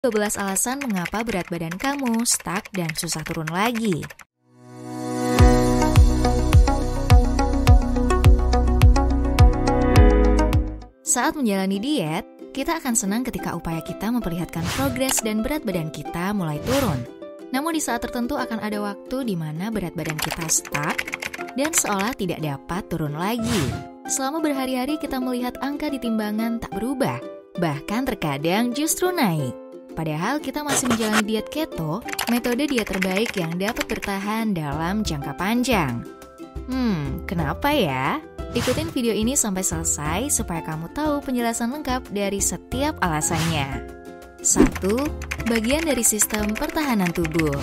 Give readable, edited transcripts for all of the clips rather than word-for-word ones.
12 alasan mengapa berat badan kamu stuck dan susah turun lagi. Saat menjalani diet, kita akan senang ketika upaya kita memperlihatkan progres dan berat badan kita mulai turun. Namun di saat tertentu akan ada waktu di mana berat badan kita stuck dan seolah tidak dapat turun lagi. Selama berhari-hari kita melihat angka di timbangan tak berubah, bahkan terkadang justru naik. Padahal kita masih menjalani diet keto, metode diet terbaik yang dapat bertahan dalam jangka panjang. Kenapa ya? Ikutin video ini sampai selesai supaya kamu tahu penjelasan lengkap dari setiap alasannya. 1. Bagian dari sistem pertahanan tubuh.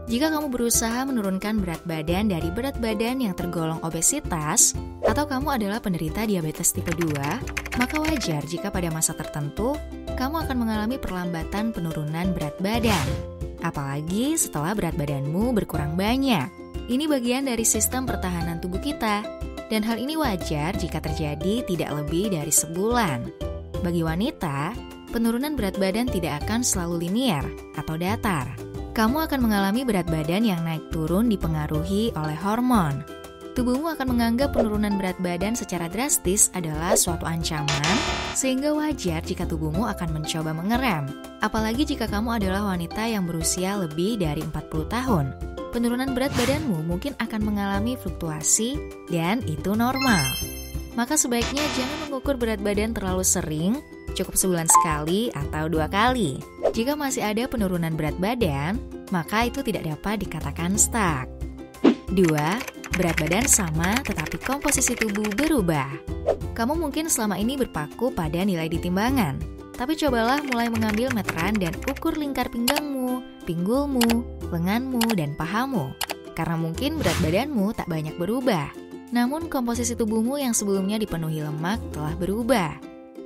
Jika kamu berusaha menurunkan berat badan dari berat badan yang tergolong obesitas, atau kamu adalah penderita diabetes tipe 2, maka wajar jika pada masa tertentu, kamu akan mengalami perlambatan penurunan berat badan. Apalagi setelah berat badanmu berkurang banyak. Ini bagian dari sistem pertahanan tubuh kita, dan hal ini wajar jika terjadi tidak lebih dari sebulan. Bagi wanita, penurunan berat badan tidak akan selalu linear atau datar. Kamu akan mengalami berat badan yang naik turun dipengaruhi oleh hormon. Tubuhmu akan menganggap penurunan berat badan secara drastis adalah suatu ancaman, sehingga wajar jika tubuhmu akan mencoba mengerem. Apalagi jika kamu adalah wanita yang berusia lebih dari 40 tahun. Penurunan berat badanmu mungkin akan mengalami fluktuasi, dan itu normal. Maka sebaiknya jangan mengukur berat badan terlalu sering, cukup sebulan sekali atau 2 kali. Jika masih ada penurunan berat badan, maka itu tidak dapat dikatakan stuck. 2. Berat badan sama tetapi komposisi tubuh berubah. Kamu mungkin selama ini berpaku pada nilai di timbangan, tapi cobalah mulai mengambil meteran dan ukur lingkar pinggangmu, pinggulmu, lenganmu, dan pahamu. Karena mungkin berat badanmu tak banyak berubah, namun komposisi tubuhmu yang sebelumnya dipenuhi lemak telah berubah.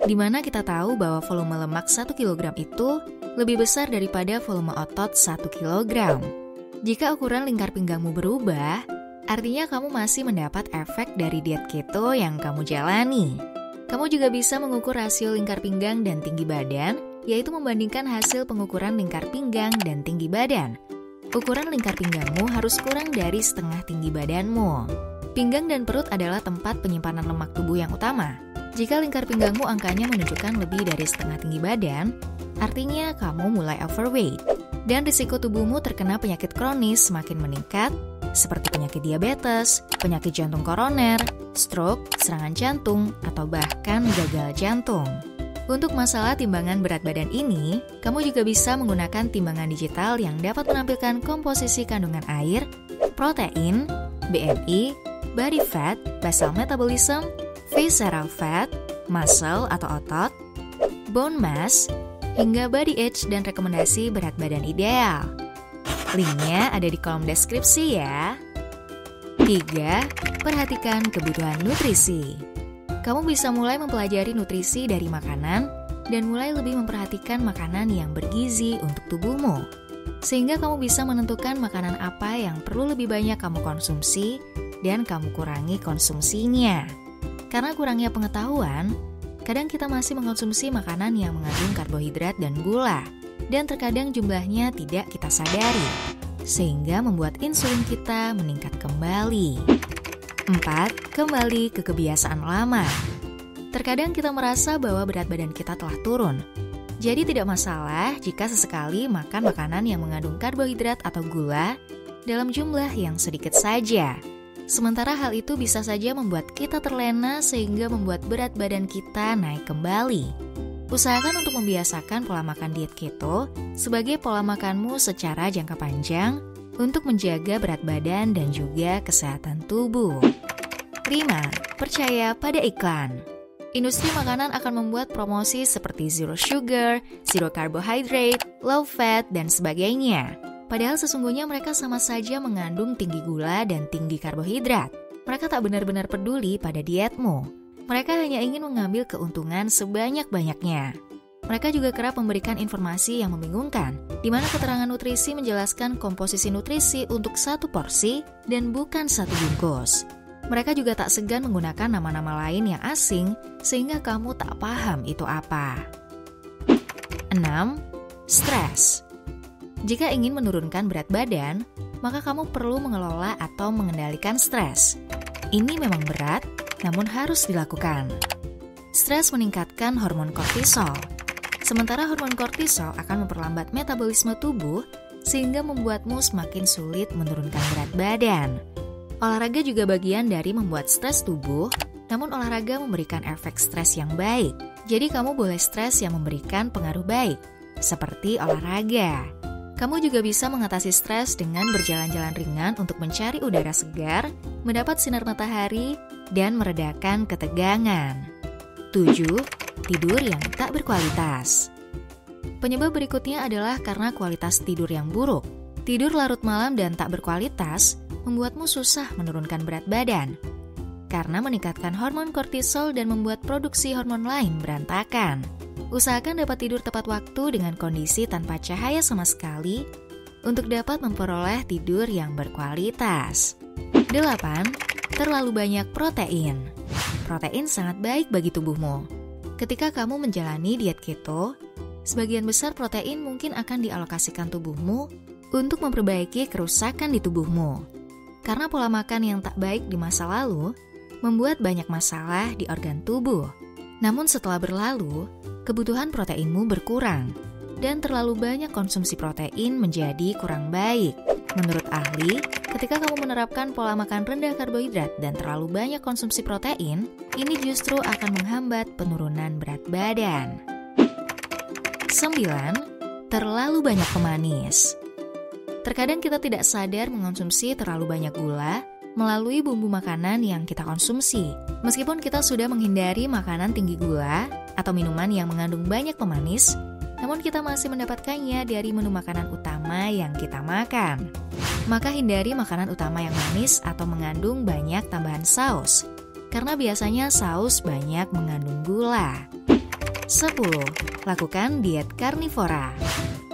Di mana kita tahu bahwa volume lemak 1 kg itu lebih besar daripada volume otot 1 kg. Jika ukuran lingkar pinggangmu berubah, artinya kamu masih mendapat efek dari diet keto yang kamu jalani. Kamu juga bisa mengukur rasio lingkar pinggang dan tinggi badan, yaitu membandingkan hasil pengukuran lingkar pinggang dan tinggi badan. Ukuran lingkar pinggangmu harus kurang dari setengah tinggi badanmu. Pinggang dan perut adalah tempat penyimpanan lemak tubuh yang utama. Jika lingkar pinggangmu angkanya menunjukkan lebih dari setengah tinggi badan, artinya kamu mulai overweight. Dan risiko tubuhmu terkena penyakit kronis semakin meningkat, seperti penyakit diabetes, penyakit jantung koroner, stroke, serangan jantung, atau bahkan gagal jantung. Untuk masalah timbangan berat badan ini, kamu juga bisa menggunakan timbangan digital yang dapat menampilkan komposisi kandungan air, protein, BMI, body fat, basal metabolism, visceral fat, muscle atau otot, bone mass, hingga body age dan rekomendasi berat badan ideal. Linknya ada di kolom deskripsi ya. 3. Perhatikan kebutuhan nutrisi. Kamu bisa mulai mempelajari nutrisi dari makanan dan mulai lebih memperhatikan makanan yang bergizi untuk tubuhmu. Sehingga kamu bisa menentukan makanan apa yang perlu lebih banyak kamu konsumsi dan kamu kurangi konsumsinya. Karena kurangnya pengetahuan, kadang kita masih mengkonsumsi makanan yang mengandung karbohidrat dan gula, dan terkadang jumlahnya tidak kita sadari, sehingga membuat insulin kita meningkat kembali. 4. Kembali ke kebiasaan lama. Terkadang kita merasa bahwa berat badan kita telah turun, jadi tidak masalah jika sesekali makan makanan yang mengandung karbohidrat atau gula dalam jumlah yang sedikit saja. Sementara hal itu bisa saja membuat kita terlena sehingga membuat berat badan kita naik kembali. Usahakan untuk membiasakan pola makan diet keto sebagai pola makanmu secara jangka panjang untuk menjaga berat badan dan juga kesehatan tubuh. 5. Percaya pada iklan. Industri makanan akan membuat promosi seperti zero sugar, zero carbohydrate, low fat, dan sebagainya. Padahal sesungguhnya mereka sama saja mengandung tinggi gula dan tinggi karbohidrat. Mereka tak benar-benar peduli pada dietmu. Mereka hanya ingin mengambil keuntungan sebanyak-banyaknya. Mereka juga kerap memberikan informasi yang membingungkan, di mana keterangan nutrisi menjelaskan komposisi nutrisi untuk satu porsi dan bukan satu bungkus. Mereka juga tak segan menggunakan nama-nama lain yang asing, sehingga kamu tak paham itu apa. 6. Stres. Jika ingin menurunkan berat badan, maka kamu perlu mengelola atau mengendalikan stres. Ini memang berat, namun harus dilakukan. Stres meningkatkan hormon kortisol. Sementara hormon kortisol akan memperlambat metabolisme tubuh, sehingga membuatmu semakin sulit menurunkan berat badan. Olahraga juga bagian dari membuat stres tubuh, namun olahraga memberikan efek stres yang baik. Jadi kamu boleh stres yang memberikan pengaruh baik, seperti olahraga. Kamu juga bisa mengatasi stres dengan berjalan-jalan ringan untuk mencari udara segar, mendapat sinar matahari, dan meredakan ketegangan. 7. Tidur yang tak berkualitas. Penyebab berikutnya adalah karena kualitas tidur yang buruk. Tidur larut malam dan tak berkualitas membuatmu susah menurunkan berat badan, karena meningkatkan hormon kortisol dan membuat produksi hormon lain berantakan. Usahakan dapat tidur tepat waktu dengan kondisi tanpa cahaya sama sekali untuk dapat memperoleh tidur yang berkualitas. 8. Terlalu banyak protein. Protein sangat baik bagi tubuhmu. Ketika kamu menjalani diet keto, sebagian besar protein mungkin akan dialokasikan tubuhmu untuk memperbaiki kerusakan di tubuhmu. Karena pola makan yang tak baik di masa lalu membuat banyak masalah di organ tubuh. Namun setelah berlalu, kebutuhan proteinmu berkurang, dan terlalu banyak konsumsi protein menjadi kurang baik. Menurut ahli, ketika kamu menerapkan pola makan rendah karbohidrat dan terlalu banyak konsumsi protein, ini justru akan menghambat penurunan berat badan. 9. Terlalu banyak pemanis. Terkadang kita tidak sadar mengonsumsi terlalu banyak gula melalui bumbu makanan yang kita konsumsi. Meskipun kita sudah menghindari makanan tinggi gula atau minuman yang mengandung banyak pemanis, namun kita masih mendapatkannya dari menu makanan utama yang kita makan. Maka hindari makanan utama yang manis atau mengandung banyak tambahan saus, karena biasanya saus banyak mengandung gula. 10. Lakukan diet karnivora.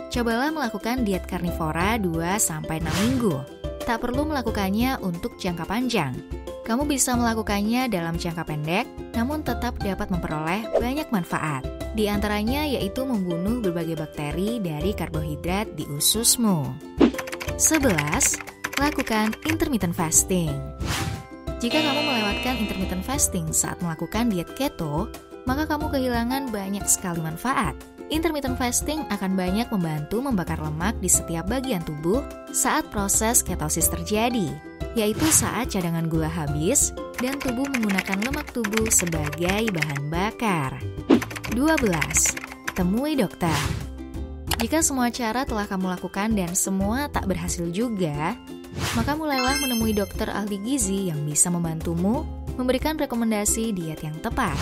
Cobalah melakukan diet karnivora 2-6 minggu. Tak perlu melakukannya untuk jangka panjang. Kamu bisa melakukannya dalam jangka pendek, namun tetap dapat memperoleh banyak manfaat. Di antaranya yaitu membunuh berbagai bakteri dari karbohidrat di ususmu. 11. Lakukan intermittent fasting. Jika kamu melewatkan intermittent fasting saat melakukan diet keto, maka kamu kehilangan banyak sekali manfaat. Intermittent fasting akan banyak membantu membakar lemak di setiap bagian tubuh saat proses ketosis terjadi, yaitu saat cadangan gula habis dan tubuh menggunakan lemak tubuh sebagai bahan bakar. 12. Temui dokter. Jika semua cara telah kamu lakukan dan semua tak berhasil juga, maka mulailah menemui dokter ahli gizi yang bisa membantumu memberikan rekomendasi diet yang tepat.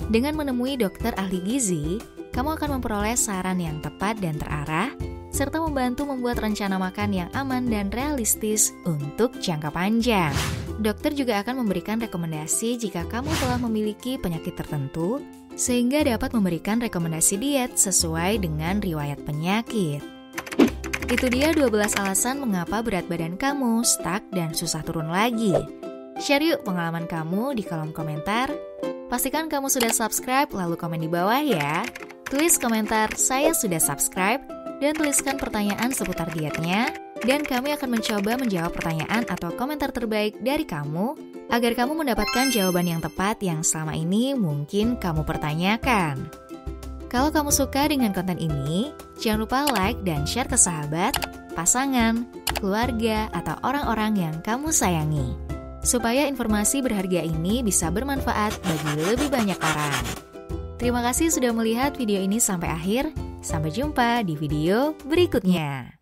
Dengan menemui dokter ahli gizi, kamu akan memperoleh saran yang tepat dan terarah, serta membantu membuat rencana makan yang aman dan realistis untuk jangka panjang. Dokter juga akan memberikan rekomendasi jika kamu telah memiliki penyakit tertentu, sehingga dapat memberikan rekomendasi diet sesuai dengan riwayat penyakit. Itu dia 12 alasan mengapa berat badan kamu stuck dan susah turun lagi. Share yuk pengalaman kamu di kolom komentar. Pastikan kamu sudah subscribe lalu komen di bawah ya. Tulis komentar "saya sudah subscribe" dan tuliskan pertanyaan seputar dietnya, dan kami akan mencoba menjawab pertanyaan atau komentar terbaik dari kamu agar kamu mendapatkan jawaban yang tepat yang selama ini mungkin kamu pertanyakan. Kalau kamu suka dengan konten ini, jangan lupa like dan share ke sahabat, pasangan, keluarga, atau orang-orang yang kamu sayangi, supaya informasi berharga ini bisa bermanfaat bagi lebih banyak orang. Terima kasih sudah melihat video ini sampai akhir. Sampai jumpa di video berikutnya.